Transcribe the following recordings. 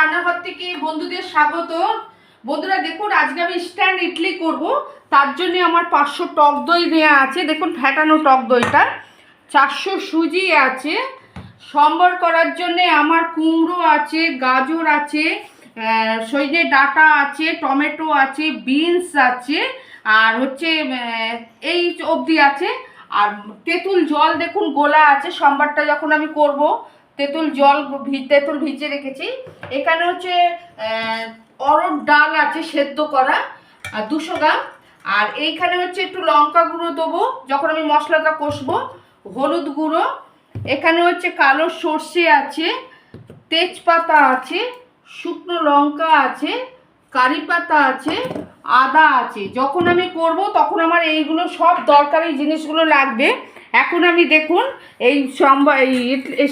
রান্নাঘর থেকে বন্ধুদের স্বাগত। বন্ধুরা দেখুন, আজকে আমি স্ট্যান্ড ইডলি করব। তার জন্য আমার 500 টক দই নেওয়া আছে। দেখুন ফ্যাটানো টক দইটা, 400 সুজি আছে। সম্বর করার জন্য আমার কুমড়ো আছে, গাজর আছে, সজনে ডাঁটা আছে, টমেটো আছে, বিনস আছে, আর হচ্ছে এই অবধি আছে। আর তেঁতুল জল দেখুন গোলা আছে, সম্বারটা যখন আমি করব তেঁতুল ভিজে রেখেছি। এখানে হচ্ছে অরহর ডাল আছে সেদ্ধ করা 200 গ্রাম। আর এইখানে হচ্ছে একটু লঙ্কা গুঁড়ো দেবো যখন আমি মশলাটা কষবো, হলুদ গুঁড়ো। এখানে হচ্ছে কালো সর্ষে আছে, তেজপাতা আছে, শুকনো লঙ্কা আছে, কারি পাতা আছে, আদা আছে। যখন আমি করব তখন আমার এইগুলো সব দরকারি জিনিসগুলো লাগবে। এখন আমি দেখুন এই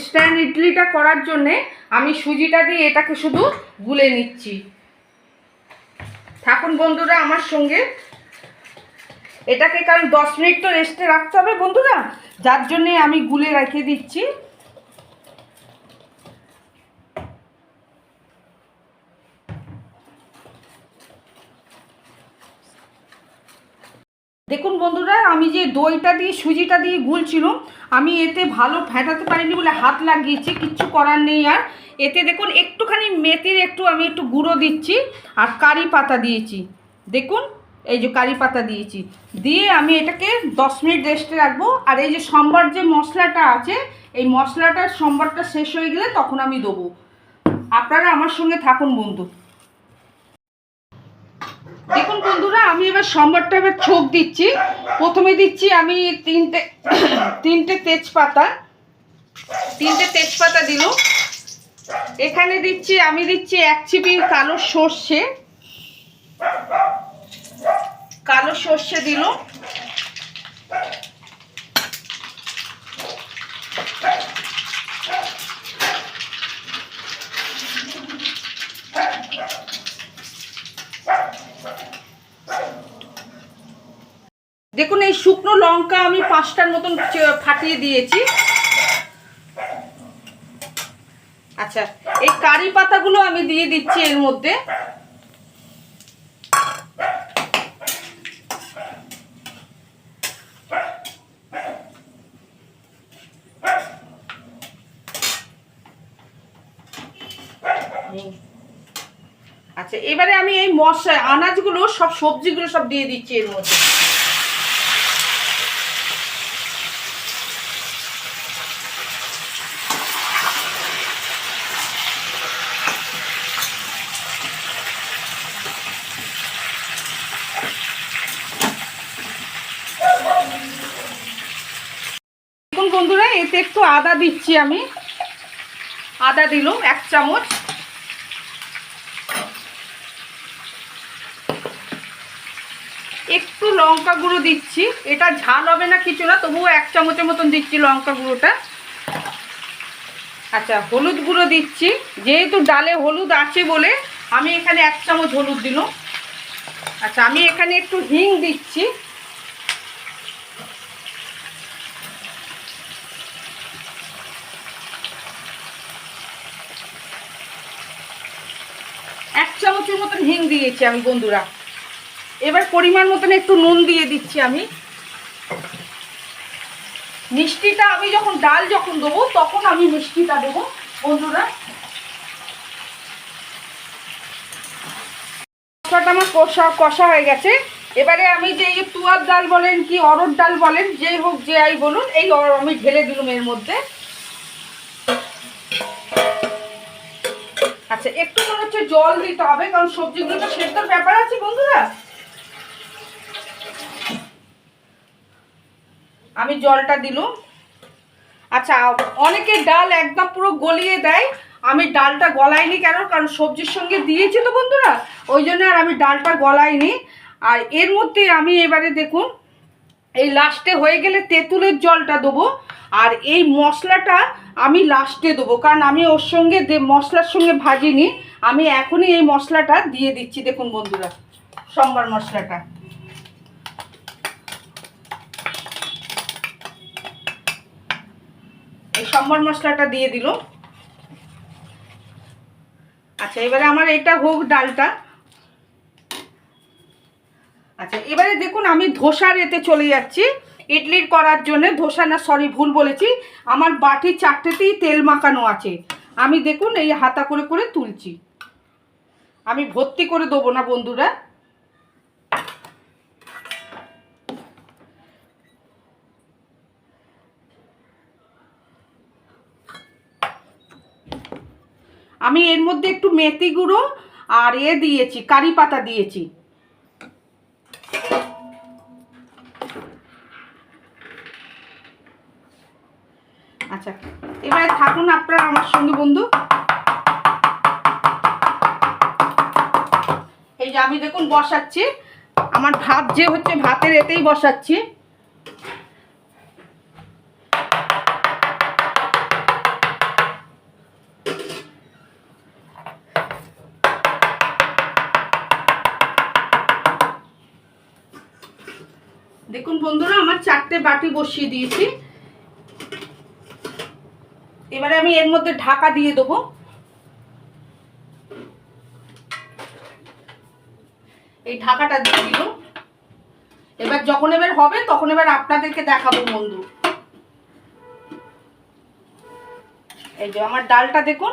স্ট্যান্ড ইডলিটা করার জন্যে আমি সুজিটা দিয়ে এটাকে শুধু গুলে নিচ্ছি। থাকুন বন্ধুরা আমার সঙ্গে। এটাকে কারণ 10 মিনিট তো রেস্টে রাখতে হবে বন্ধুরা, যার জন্যে আমি গুলে রেখে দিচ্ছি। দেখুন বন্ধুরা, আমি যে দইটা দিয়ে সুজিটা দিয়ে গুলছিলাম, আমি এতে ভালো ফেটাতে পারিনি বলে হাত লাগিয়েছি, কিচ্ছু করার নেই। আর এতে দেখুন একটুখানি মেথির আমি একটু গুঁড়ো দিচ্ছি, আর কারি পাতা দিয়েছি। দেখুন এই যে কারি পাতা দিয়েছি, দিয়ে আমি এটাকে 10 মিনিট রেস্টে রাখবো। আর এই যে সম্বার যে মশলাটা আছে, এই মশলাটার সম্বারটা শেষ হয়ে গেলে তখন আমি দেবো। আপনারা আমার সঙ্গে থাকুন বন্ধু। দেখুন বন্ধুরা, আমি এবার সম্বারটা ছোপ দিচ্ছি। প্রথমে দিচ্ছি আমি তিনটে তেজপাতা দিলাম। এখানে আমি দিচ্ছি 1 চিপি কালো সর্ষে দিলাম। দেখুন এই শুকনো লঙ্কা আমি 5টার মতন ফাটিয়ে দিয়েছি। আচ্ছা, এই কারি পাতাগুলো আমি দিয়ে দিচ্ছি এর মধ্যে। আচ্ছা, এবারে আমি এই আনাজগুলো সব সবজিগুলো সব দিয়ে দিচ্ছি এর মধ্যে। দেখুন বন্ধুরা, এতে একটু আদা দিচ্ছি আমি। আদা দিলাম 1 চামচ। একটু লঙ্কা গুঁড়ো দিচ্ছি, এটা ঝাল হবে না কিছু না, তবুও 1 চামচের মতন দিচ্ছি লঙ্কা গুঁড়োটা। আচ্ছা, হলুদ গুঁড়ো দিচ্ছি, যেহেতু ডালে হলুদ আছে বলে আমি এখানে 1 চামচ হলুদ দিলাম। আচ্ছা, আমি এখানে একটু হিং দিচ্ছি। এক চামচের মতন হিং দিয়েছি আমি বন্ধুরা। এবার পরিমাণ মতন একটু নুন দিয়ে দিচ্ছি আমি। মিষ্টিটা আমি ডাল যখন দেবো তখন আমি মিষ্টিটা দেবো বন্ধুরা। মশলাটা আমার কষা হয়ে গেছে। এবারে আমি যে তুয়ার ডাল বলেন কি অরহর ডাল বলেন, যেই হোক যে আই বলুন, এই আমি ঢেলে দিলাম এর মধ্যে। আচ্ছা, একটু মনে হচ্ছে জল দিতে হবে, কারণ সবজিগুলো তো সেদ্ধর ব্যাপার আছে বন্ধুরা। আমি জলটা দিলাম। আচ্ছা, অনেকে ডাল একদম পুরো গলিয়ে দেয়, আমি ডালটা গলাইনি। কারণ সবজির সঙ্গে দিয়েছি তো বন্ধুরা, ওই জন্য আর আমি ডালটা গলাইনি। আর এর মধ্যে আমি এবারে দেখুন এই লাস্টে হয়ে গেলে তেঁতুলের জলটা দেবো। আর এই মশলাটা আমি লাস্টে দেবো, কারণ আমি ওর সঙ্গে মশলার সঙ্গে ভাজিনি। আমি এখনই এই মশলাটা দিয়ে দিচ্ছি। দেখুন বন্ধুরা, সম্বার মশলাটা এই সম্বর মশলাটা দিয়ে দিল। আচ্ছা এবারে আমার এটা হোক ডালটা। আচ্ছা এবারে দেখুন আমি ধোসার এতে চলে যাচ্ছি, ইডলির করার জন্য। ধোসা না, সরি ভুল বলেছি, আমার বাটি 4টেতেই তেল মাখানো আছে। আমি দেখুন এই হাতা করে করে তুলছি, আমি ভর্তি করে দেবো না বন্ধুরা। আমি এর মধ্যে একটু মেথি গুঁড়ো আর দিয়েছি, কারি পাতা দিয়েছি। আচ্ছা এবারে থাকুন আপনারা আমার সঙ্গে বন্ধু। এই যে আমি দেখুন বসাচ্ছি, আমার ভাত যে হচ্ছে ভাতের এতেই বসাচ্ছি। দেখুন বন্ধুরা আমার 4টে বাটি বসিয়ে দিয়েছি। এবারে আমি এর মধ্যে ঢাকা দিয়ে দেবো। এই ঢাকাটা দিয়ে দিল। এবার যখন এবার হবে তখন এবার আপনাদেরকে দেখাবো বন্ধু। এই যে আমার ডালটা দেখুন।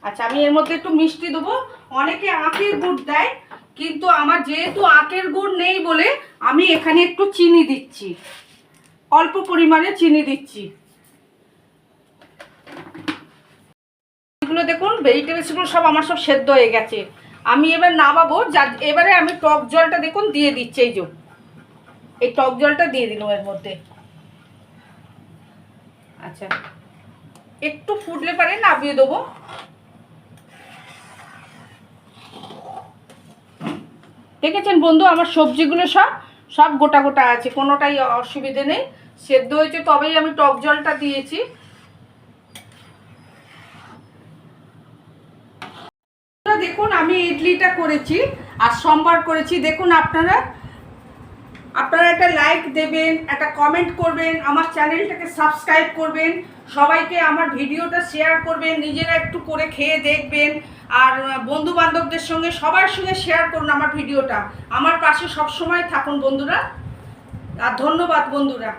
আচ্ছা আমি এর মধ্যে একটু মিষ্টি দেবো। অনেকে আখের গুড় দেয়, কিন্তু আমার যেহেতু আখের গুড় নেই বলে আমি এখানে একটু চিনি দিচ্ছি, অল্প পরিমাণে চিনি দিচ্ছি। এগুলো দেখুন ভেজিটেবলসগুলো সব আমার সব সেদ্ধ হয়ে গেছে। আমি এবার নামাবো। এবারে আমি টক জলটা দেখুন দিয়ে দিচ্ছি। এই যে এই টক জলটা দিয়ে দিলাম এর মধ্যে। আচ্ছা একটু ফুটলে পারে নামিয়ে দেবো। দেখেছেন বন্ধু আমার সবজিগুলো সব গোটা গোটা আছে, কোনোটাই অসুবিধে নেই, সেদ্ধ হয়েছে, তবেই আমি টক জলটা দিয়েছি। দেখুন আমি ইডলিটা করেছি আর সম্বার করেছি। দেখুন আপনারা একটা লাইক দেবেন, একটা কমেন্ট করবেন, আমার চ্যানেলটাকে সাবস্ক্রাইব করবেন, সবাইকে আমার ভিডিওটা শেয়ার করবেন, নিজেরা একটু করে খেয়ে দেখবেন, আর বন্ধু বান্ধবদের সঙ্গে সবার সঙ্গে শেয়ার করুন আমার ভিডিওটা। আমার পাশে সব সময় থাকুন বন্ধুরা, আর ধন্যবাদ বন্ধুরা।